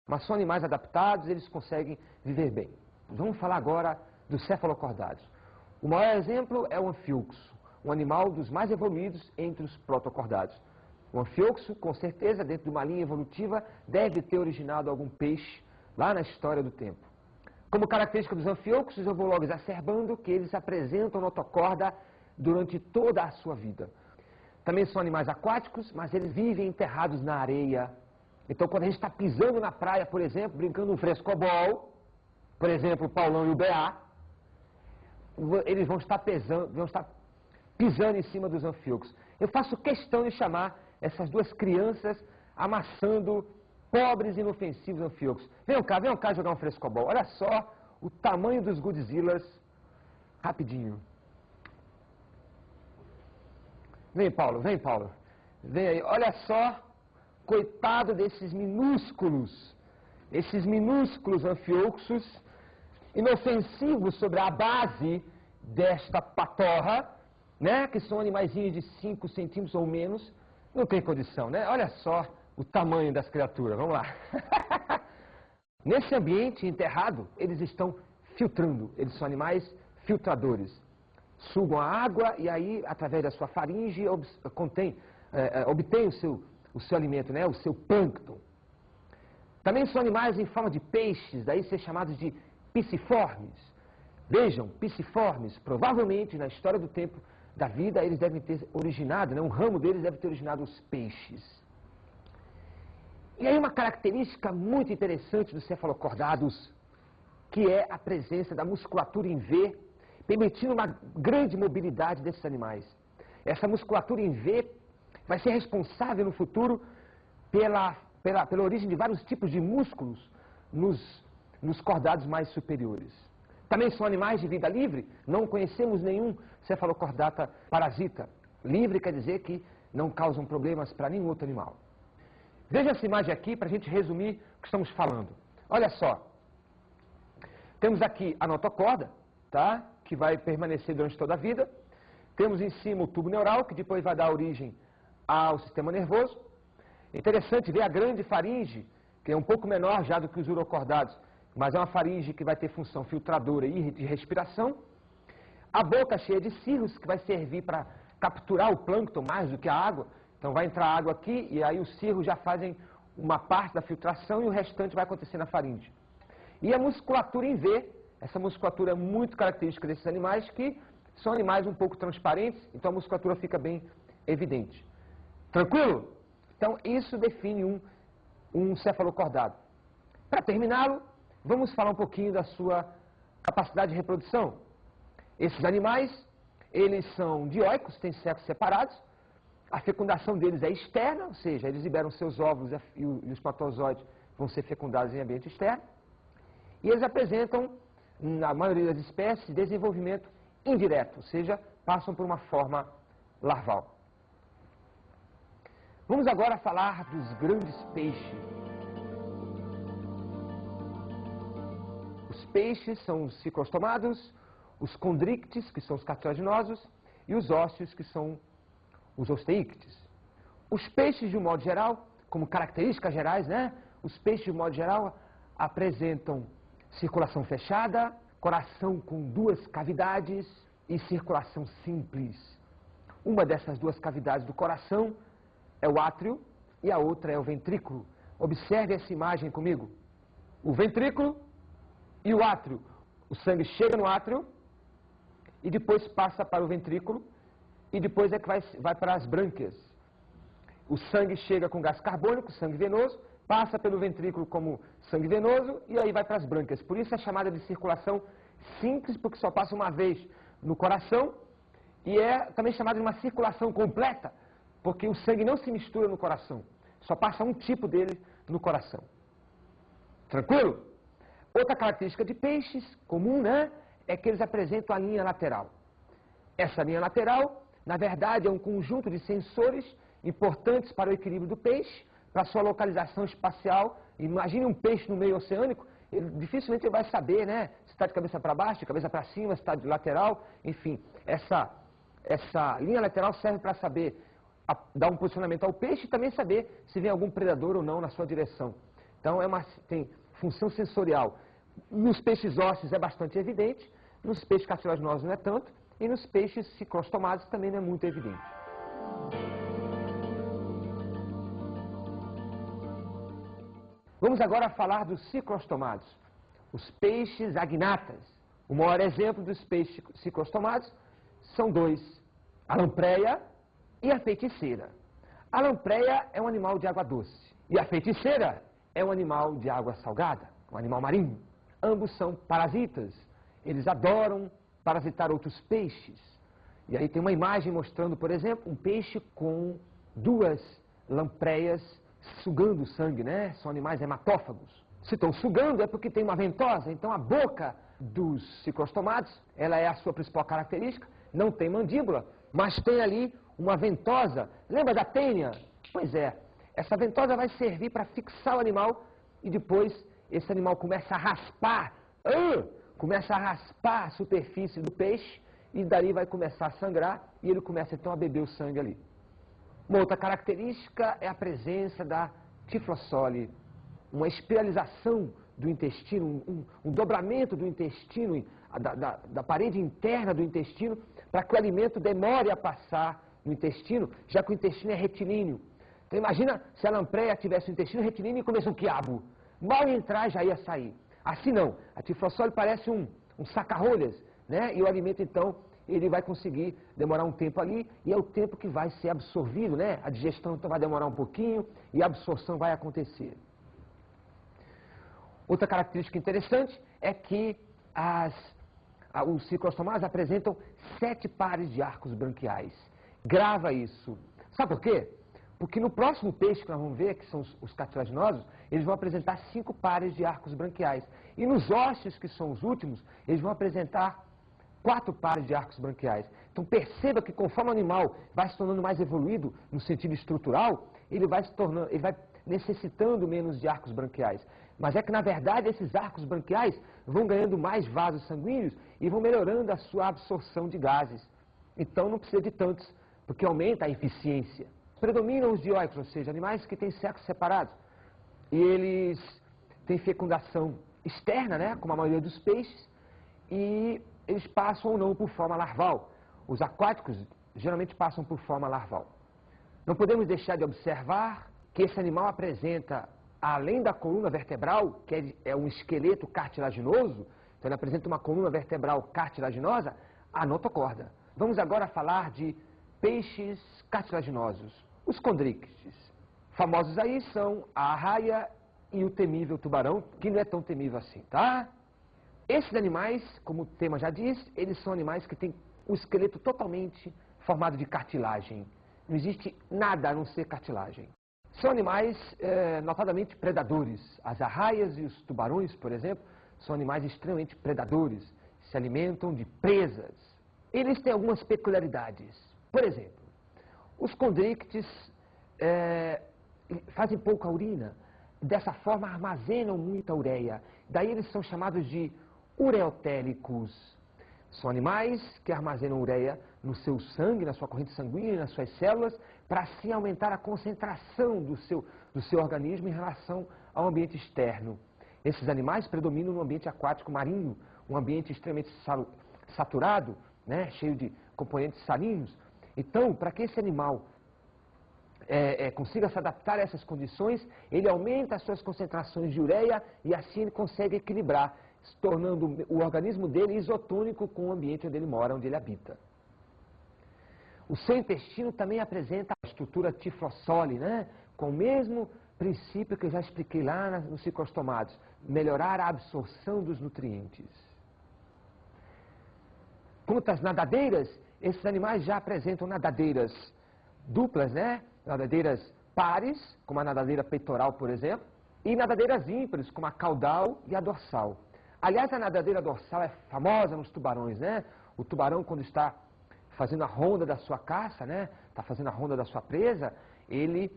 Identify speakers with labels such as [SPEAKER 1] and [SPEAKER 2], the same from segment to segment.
[SPEAKER 1] mas são animais adaptados, eles conseguem viver bem. Vamos falar agora dos cefalocordados. O maior exemplo é o anfíoxo, um animal dos mais evoluídos entre os protocordados. O anfíoxo, com certeza, dentro de uma linha evolutiva, deve ter originado algum peixe lá na história do tempo. Como característica dos anfíoxos, eu vou logo exacerbando que eles apresentam notocorda durante toda a sua vida. Também são animais aquáticos, mas eles vivem enterrados na areia. Então, quando a gente está pisando na praia, por exemplo, brincando um frescobol, por exemplo, o Paulão e o Beá, eles vão estar pisando em cima dos anfíoxos. Eu faço questão de chamar essas duas crianças amassando pobres e inofensivos anfíoxos. Venham cá jogar um frescobol. Olha só o tamanho dos Godzillas. Rapidinho. Vem, Paulo. Vem aí. Olha só, coitado desses minúsculos anfíoxos, inofensivos sobre a base desta patorra, né? Que são animaizinhos de 5 centímetros ou menos. Não tem condição, né? Olha só o tamanho das criaturas. Vamos lá. Nesse ambiente enterrado, eles estão filtrando. Eles são animais filtradores. Sugam a água e aí, através da sua faringe, obtém o seu alimento, né? O seu plâncton. Também são animais em forma de peixes, daí ser chamados de pisciformes. Vejam, pisciformes, provavelmente na história do tempo da vida, eles devem ter originado, né? Um ramo deles deve ter originado os peixes. E aí uma característica muito interessante dos cefalocordados, que é a presença da musculatura em V, permitindo uma grande mobilidade desses animais. Essa musculatura em V vai ser responsável no futuro pela origem de vários tipos de músculos nos cordados mais superiores. Também são animais de vida livre, não conhecemos nenhum cefalocordata parasita. Livre quer dizer que não causam problemas para nenhum outro animal. Veja essa imagem aqui para a gente resumir o que estamos falando. Olha só, temos aqui a notocorda, tá? Que vai permanecer durante toda a vida. Temos em cima o tubo neural, que depois vai dar origem ao sistema nervoso. Interessante ver a grande faringe, que é um pouco menor já do que os urocordados, mas é uma faringe que vai ter função filtradora e de respiração. A boca cheia de cirros, que vai servir para capturar o plâncton mais do que a água. Então vai entrar água aqui e aí os cirros já fazem uma parte da filtração e o restante vai acontecer na faringe. E a musculatura em V, essa musculatura é muito característica desses animais, que são animais um pouco transparentes, então a musculatura fica bem evidente. Tranquilo? Então isso define um cefalocordado. Para terminá-lo, vamos falar um pouquinho da sua capacidade de reprodução. Esses animais, eles são dioicos, têm sexos separados. A fecundação deles é externa, ou seja, eles liberam seus óvulos e os espermatozoides vão ser fecundados em ambiente externo. E eles apresentam, na maioria das espécies, desenvolvimento indireto, ou seja, passam por uma forma larval. Vamos agora falar dos grandes peixes. Os peixes são os ciclostomados, os condrictes, que são os cartilaginosos, e os ósseos, que são os osteíctes. Os peixes, de um modo geral, como características gerais, né? Os peixes, de um modo geral, apresentam circulação fechada, coração com 2 cavidades e circulação simples. Uma dessas 2 cavidades do coração é o átrio e a outra é o ventrículo. Observe essa imagem comigo. O ventrículo e o átrio. O sangue chega no átrio e depois passa para o ventrículo e depois é que vai para as brânquias. O sangue chega com gás carbônico, sangue venoso, passa pelo ventrículo como sangue venoso e aí vai para as brânquias. Por isso é chamada de circulação simples, porque só passa uma vez no coração, e é também chamada de uma circulação completa, porque o sangue não se mistura no coração, só passa um tipo dele no coração. Tranquilo? Outra característica de peixes comum, né, é que eles apresentam a linha lateral. Essa linha lateral, na verdade, é um conjunto de sensores importantes para o equilíbrio do peixe, para a sua localização espacial. Imagine um peixe no meio oceânico, dificilmente ele vai saber, né, se está de cabeça para baixo, de cabeça para cima, se está de lateral, enfim. Essa linha lateral serve para saber dar um posicionamento ao peixe e também saber se vem algum predador ou não na sua direção. Então, tem função sensorial. Nos peixes ósseos é bastante evidente, nos peixes cartilaginosos não é tanto, e nos peixes ciclostomados também não é muito evidente. Vamos agora falar dos ciclostomados, os peixes agnatas. O maior exemplo dos peixes ciclostomados são dois, a lampreia e a feiticeira. A lampreia é um animal de água doce e a feiticeira é um animal de água salgada, um animal marinho. Ambos são parasitas, eles adoram parasitar outros peixes. E aí tem uma imagem mostrando, por exemplo, um peixe com duas lampreias sugando sangue, né? São animais hematófagos. Se estão sugando é porque tem uma ventosa, então a boca dos ciclostomados, ela é a sua principal característica, não tem mandíbula, mas tem ali uma ventosa. Lembra da tênia? Pois é, essa ventosa vai servir para fixar o animal e depois esse animal começa a raspar, começa a raspar a superfície do peixe e dali vai começar a sangrar e ele começa então a beber o sangue ali. Uma outra característica é a presença da tiflossole, uma espiralização do intestino, um dobramento do intestino, da parede interna do intestino, para que o alimento demore a passar no intestino, já que o intestino é retilíneo. Então imagina se a lampreia tivesse o intestino retilíneo e começa um quiabo. Mal entrar já ia sair. Assim não, a tiflossole parece um saca-rolhas, né? E o alimento então ele vai conseguir demorar um tempo ali, e é o tempo que vai ser absorvido, né? A digestão então vai demorar um pouquinho e a absorção vai acontecer. Outra característica interessante é que os ciclostomados apresentam 7 pares de arcos branquiais. Grava isso. Sabe por quê? Porque no próximo peixe que nós vamos ver, que são os cartilaginosos, eles vão apresentar 5 pares de arcos branquiais. E nos ósseos, que são os últimos, eles vão apresentar 4 pares de arcos branquiais. Então perceba que conforme o animal vai se tornando mais evoluído no sentido estrutural, ele vai necessitando menos de arcos branquiais. Mas é que na verdade esses arcos branquiais vão ganhando mais vasos sanguíneos e vão melhorando a sua absorção de gases. Então não precisa de tantos, porque aumenta a eficiência. Predominam os dioicos, ou seja, animais que têm sexos separados. E eles têm fecundação externa, né, como a maioria dos peixes, e eles passam ou não por forma larval. Os aquáticos geralmente passam por forma larval. Não podemos deixar de observar que esse animal apresenta, além da coluna vertebral, que é um esqueleto cartilaginoso, então ele apresenta uma coluna vertebral cartilaginosa, a notocorda. Vamos agora falar de peixes cartilaginosos, os condríctes. Famosos aí são a arraia e o temível tubarão, que não é tão temível assim, tá? Esses animais, como o tema já diz, eles são animais que têm o esqueleto totalmente formado de cartilagem. Não existe nada a não ser cartilagem. São animais notadamente predadores. As arraias e os tubarões, por exemplo, são animais extremamente predadores. Se alimentam de presas. Eles têm algumas peculiaridades. Por exemplo, os condríctes fazem pouca urina. Dessa forma, armazenam muita ureia. Daí eles são chamados de ureotélicos. São animais que armazenam ureia no seu sangue, na sua corrente sanguínea, nas suas células, para assim aumentar a concentração do seu organismo em relação ao ambiente externo. Esses animais predominam no ambiente aquático marinho, um ambiente extremamente saturado, né, cheio de componentes salinos. Então, para que esse animal consiga se adaptar a essas condições, ele aumenta as suas concentrações de ureia e assim ele consegue equilibrar, se tornando o organismo dele isotônico com o ambiente onde ele mora, onde ele habita. O seu intestino também apresenta a estrutura tiflossole, né? Com o mesmo princípio que eu já expliquei lá nos ciclostomados, melhorar a absorção dos nutrientes. Quanto às nadadeiras, esses animais já apresentam nadadeiras duplas, né? Nadadeiras pares, como a nadadeira peitoral, por exemplo, e nadadeiras ímpares, como a caudal e a dorsal. Aliás, a nadadeira dorsal é famosa nos tubarões, né? O tubarão, quando está fazendo a ronda da sua caça, né? Está fazendo a ronda da sua presa, ele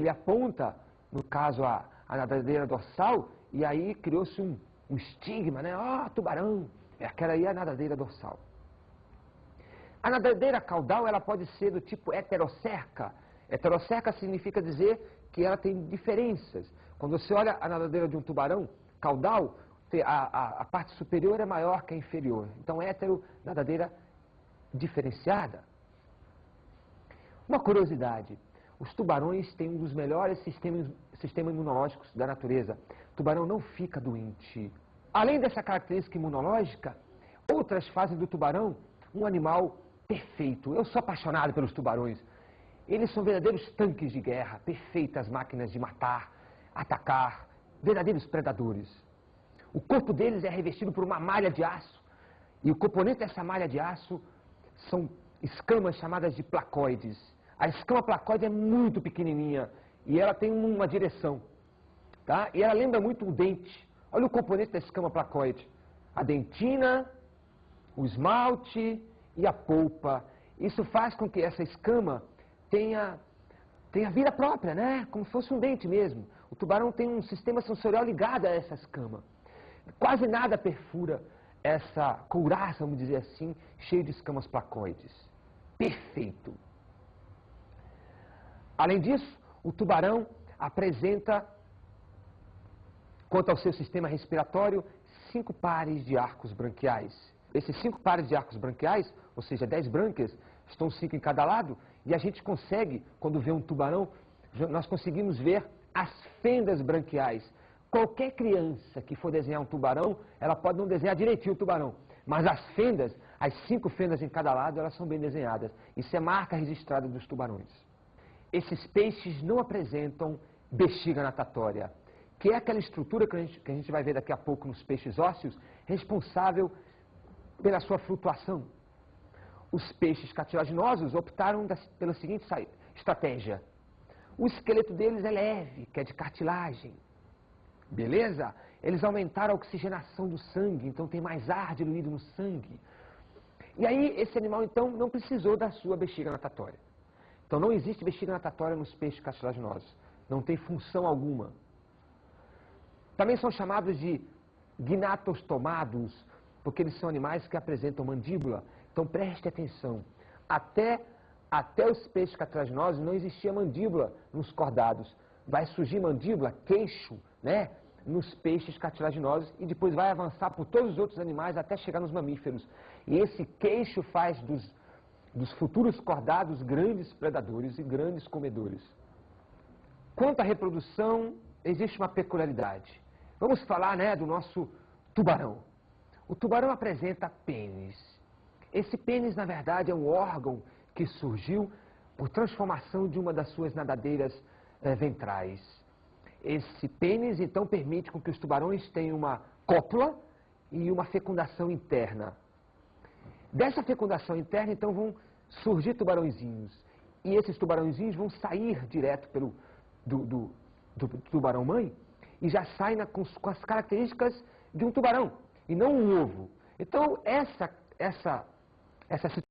[SPEAKER 1] aponta, no caso, a nadadeira dorsal, e aí criou-se um estigma, né? Tubarão! Aquela aí é a nadadeira dorsal. A nadadeira caudal, ela pode ser do tipo heterocerca. Heterocerca significa dizer que ela tem diferenças. Quando você olha a nadadeira de um tubarão, caudal, a parte superior é maior que a inferior. Então, nadadeira diferenciada. Uma curiosidade, os tubarões têm um dos melhores sistemas imunológicos da natureza. O tubarão não fica doente. Além dessa característica imunológica, outras fazem do tubarão um animal perfeito. Eu sou apaixonado pelos tubarões. Eles são verdadeiros tanques de guerra, perfeitas máquinas de matar, atacar, verdadeiros predadores. O corpo deles é revestido por uma malha de aço, e o componente dessa malha de aço são escamas chamadas de placoides. A escama placoide é muito pequenininha e ela tem uma direção, tá? E ela lembra muito um dente. Olha o componente da escama placoide: a dentina, o esmalte e a polpa. Isso faz com que essa escama tenha vida própria, né? Como se fosse um dente mesmo. O tubarão tem um sistema sensorial ligado a essa escama. Quase nada perfura essa couraça, vamos dizer assim, cheia de escamas placoides. Perfeito. Além disso, o tubarão apresenta, quanto ao seu sistema respiratório, 5 pares de arcos branquiais. Esses 5 pares de arcos branquiais, ou seja, 10 brânquias, estão 5 em cada lado, e a gente consegue, quando vê um tubarão, nós conseguimos ver as fendas branquiais. Qualquer criança que for desenhar um tubarão, ela pode não desenhar direitinho o tubarão, mas as fendas, as 5 fendas em cada lado, elas são bem desenhadas. Isso é marca registrada dos tubarões. Esses peixes não apresentam bexiga natatória, que é aquela estrutura que a gente vai ver daqui a pouco nos peixes ósseos, responsável pela sua flutuação. Os peixes cartilaginosos optaram pela seguinte estratégia. O esqueleto deles é leve, que é de cartilagem. Beleza? Eles aumentaram a oxigenação do sangue, então tem mais ar diluído no sangue. E aí, esse animal, então, não precisou da sua bexiga natatória. Então, não existe bexiga natatória nos peixes cartilaginosos. Não tem função alguma. Também são chamados de gnatostomados, porque eles são animais que apresentam mandíbula. Então, preste atenção. Até os peixes cartilaginosos não existia mandíbula nos cordados. Vai surgir mandíbula, queixo, né, nos peixes cartilaginosos e depois vai avançar por todos os outros animais até chegar nos mamíferos. E esse queixo faz dos futuros cordados grandes predadores e grandes comedores. Quanto à reprodução, existe uma peculiaridade. Vamos falar, né, do nosso tubarão. O tubarão apresenta pênis. Esse pênis, na verdade, é um órgão que surgiu por transformação de uma das suas nadadeiras ventrais. Esse pênis, então, permite com que os tubarões tenham uma cópula e uma fecundação interna. Dessa fecundação interna, então, vão surgir tubarõezinhos. E esses tubarõezinhos vão sair direto do tubarão-mãe e já saem com as características de um tubarão, e não um ovo. Então, essa situação